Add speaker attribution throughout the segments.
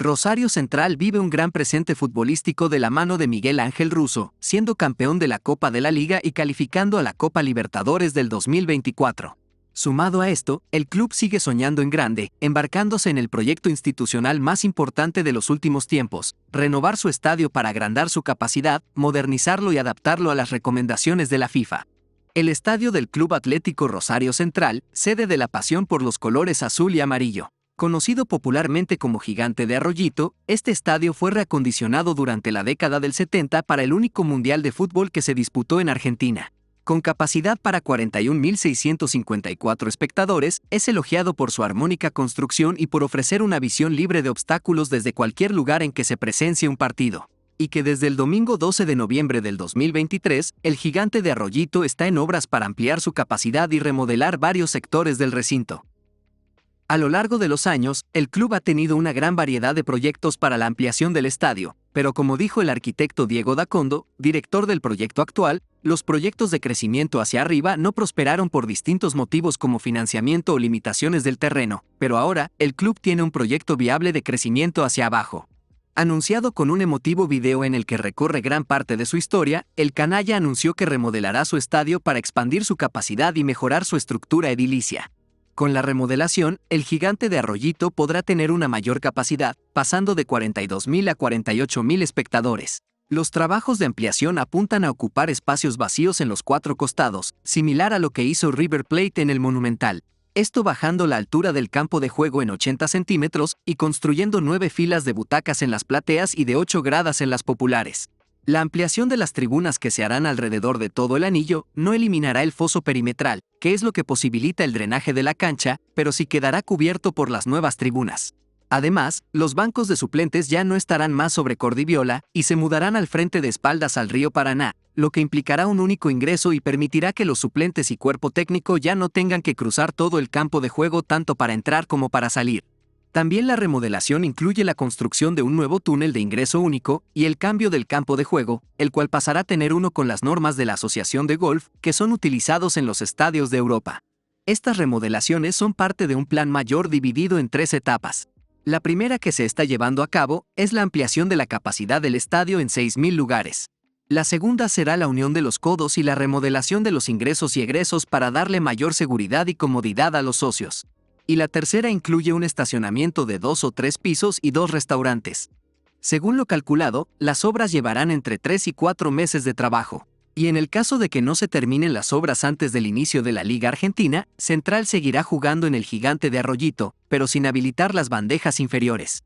Speaker 1: Rosario Central vive un gran presente futbolístico de la mano de Miguel Ángel Russo, siendo campeón de la Copa de la Liga y calificando a la Copa Libertadores del 2024. Sumado a esto, el club sigue soñando en grande, embarcándose en el proyecto institucional más importante de los últimos tiempos: renovar su estadio para agrandar su capacidad, modernizarlo y adaptarlo a las recomendaciones de la FIFA. El estadio del Club Atlético Rosario Central, sede de la pasión por los colores azul y amarillo. Conocido popularmente como Gigante de Arroyito, este estadio fue reacondicionado durante la década del 70 para el único mundial de fútbol que se disputó en Argentina. Con capacidad para 41.654 espectadores, es elogiado por su armónica construcción y por ofrecer una visión libre de obstáculos desde cualquier lugar en que se presencie un partido. Y que desde el domingo 12 de noviembre del 2023, el Gigante de Arroyito está en obras para ampliar su capacidad y remodelar varios sectores del recinto. A lo largo de los años, el club ha tenido una gran variedad de proyectos para la ampliación del estadio, pero como dijo el arquitecto Diego Dacondo, director del proyecto actual, los proyectos de crecimiento hacia arriba no prosperaron por distintos motivos como financiamiento o limitaciones del terreno, pero ahora, el club tiene un proyecto viable de crecimiento hacia abajo. Anunciado con un emotivo video en el que recorre gran parte de su historia, el canalla anunció que remodelará su estadio para expandir su capacidad y mejorar su estructura edilicia. Con la remodelación, el Gigante de Arroyito podrá tener una mayor capacidad, pasando de 42.000 a 48.000 espectadores. Los trabajos de ampliación apuntan a ocupar espacios vacíos en los 4 costados, similar a lo que hizo River Plate en el Monumental. Esto bajando la altura del campo de juego en 80 centímetros y construyendo 9 filas de butacas en las plateas y de 8 gradas en las populares. La ampliación de las tribunas que se harán alrededor de todo el anillo no eliminará el foso perimetral, que es lo que posibilita el drenaje de la cancha, pero sí quedará cubierto por las nuevas tribunas. Además, los bancos de suplentes ya no estarán más sobre Cordiviola y se mudarán al frente de espaldas al río Paraná, lo que implicará un único ingreso y permitirá que los suplentes y cuerpo técnico ya no tengan que cruzar todo el campo de juego tanto para entrar como para salir. También la remodelación incluye la construcción de un nuevo túnel de ingreso único y el cambio del campo de juego, el cual pasará a tener uno con las normas de la Asociación de Golf que son utilizados en los estadios de Europa. Estas remodelaciones son parte de un plan mayor dividido en 3 etapas. La primera que se está llevando a cabo es la ampliación de la capacidad del estadio en 6.000 lugares. La segunda será la unión de los codos y la remodelación de los ingresos y egresos para darle mayor seguridad y comodidad a los socios. Y la tercera incluye un estacionamiento de 2 o 3 pisos y 2 restaurantes. Según lo calculado, las obras llevarán entre 3 y 4 meses de trabajo. Y en el caso de que no se terminen las obras antes del inicio de la Liga Argentina, Central seguirá jugando en el Gigante de Arroyito, pero sin habilitar las bandejas inferiores.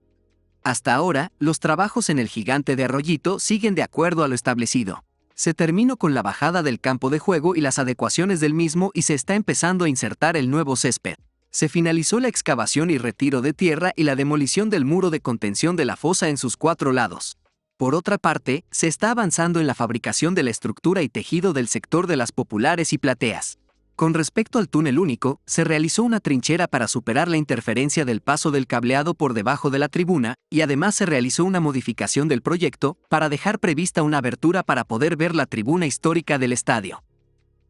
Speaker 1: Hasta ahora, los trabajos en el Gigante de Arroyito siguen de acuerdo a lo establecido. Se terminó con la bajada del campo de juego y las adecuaciones del mismo y se está empezando a insertar el nuevo césped. Se finalizó la excavación y retiro de tierra y la demolición del muro de contención de la fosa en sus 4 lados. Por otra parte, se está avanzando en la fabricación de la estructura y tejido del sector de las populares y plateas. Con respecto al túnel único, se realizó una trinchera para superar la interferencia del paso del cableado por debajo de la tribuna, y además se realizó una modificación del proyecto para dejar prevista una abertura para poder ver la tribuna histórica del estadio.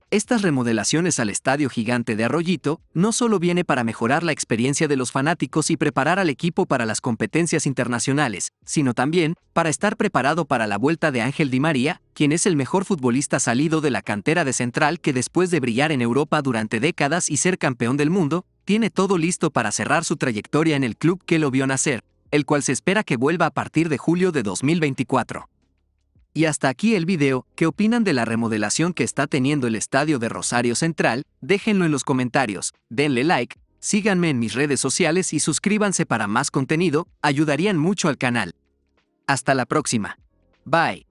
Speaker 1: Estas remodelaciones al Estadio Gigante de Arroyito no solo viene para mejorar la experiencia de los fanáticos y preparar al equipo para las competencias internacionales, sino también para estar preparado para la vuelta de Ángel Di María, quien es el mejor futbolista salido de la cantera de Central que después de brillar en Europa durante décadas y ser campeón del mundo, tiene todo listo para cerrar su trayectoria en el club que lo vio nacer, el cual se espera que vuelva a partir de julio de 2024. Y hasta aquí el video. ¿Qué opinan de la remodelación que está teniendo el estadio de Rosario Central? Déjenlo en los comentarios, denle like, síganme en mis redes sociales y suscríbanse para más contenido, ayudarían mucho al canal. Hasta la próxima. Bye.